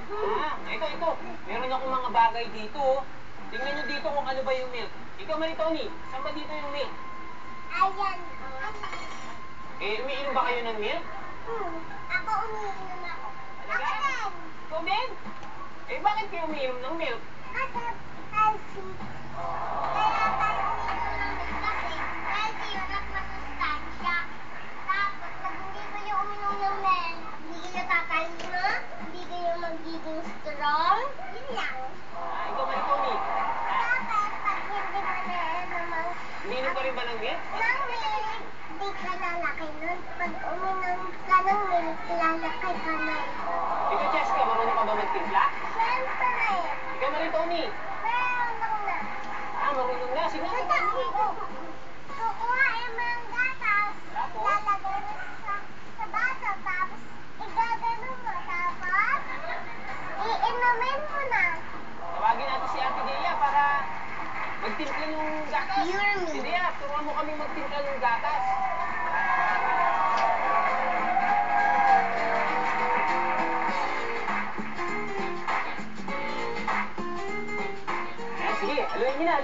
Ito. Meron akong mga bagay dito. Tingnan nyo dito kung ano ba yung milk. Ikaw, Maritoni, saan ba dito yung milk? Ayan. Umiinom ba kayo ng milk? Ako umiinom ako. Talaga? Ako din. Ikaw din? Bakit kayo umiinom ng milk? Kasi healthy. Kaya tayo umiinom ng milk kasi healthy yun at masustansya. Tapos, pag hindi kayo uminom ng milk, hindi kayo tatalino, hindi kayo magiging strong. Yun lang. Ikaw, Maritoni. Tapos, pag hindi mo na naman Umiinom ka rin ba ng milk? ng milk, di ka lalaki nun. Pag uminom ka ng milk, lalaki ka na. Ikaw, Cheska, marunong ka ba magtimpla? Siyempre, Ikaw, Maritoni. meron na. Marunong na. Sige, Kukuhain mo ang gatas, Tapos? lalagay mo sa baso, tapos igagano mo, tapos iinumin mo na. Tawagin natin si Ate Dea para magtimpla ng gatas. Pure milk. Si Dea, turuan mo kami magtimpla ng gatas. Sige, haluin niyo na.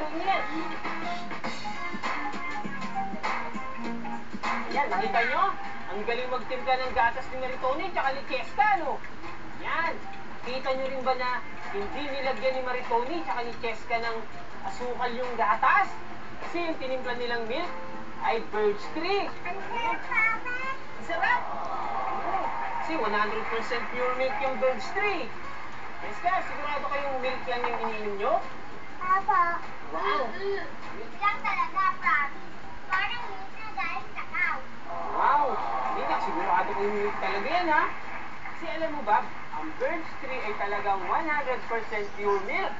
Yan, nakita nyo? Ang galing magtimpla ng gatas ni Maritoni tsaka ni Cheska, no? Yan. Kita nyo rin ba na hindi nilagyan ni Maritoni tsaka ni Cheska ng asukal yung gatas? Kasi yung tinimpla nilang milk ay birch tree. Ang sarap, Papa. Sarap! Kasi 100% pure milk yung birch tree. Cheska, sigurado kayong milk lang yung iniinom nyo? Papa. Wow! Milk lang talaga, promise. Parang milk na galing sa cow. Wow! Hindi na, sigurado ko yung milk talaga yan, ha? Kasi alam mo ba, ang birch tree ay talagang 100% pure milk.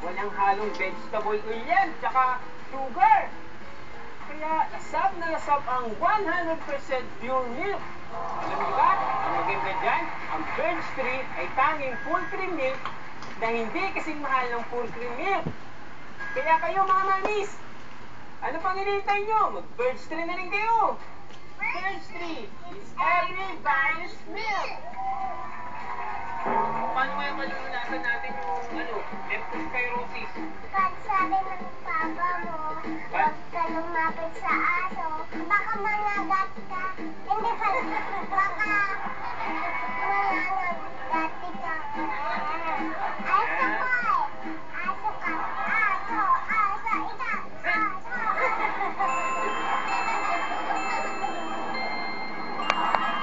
Walang halong vegetable oil yan, tsaka sugar. Kaya lasap ang 100% pure milk. Alam niyo ba, ang maganda dyan, ang birch tree ay tanging full cream milk na hindi kasing mahal ng full cream milk. Kaya kayo mga mamis, ano pang hinihintay nyo? Mag-birch tree na rin kayo! Birch tree is everybody's milk!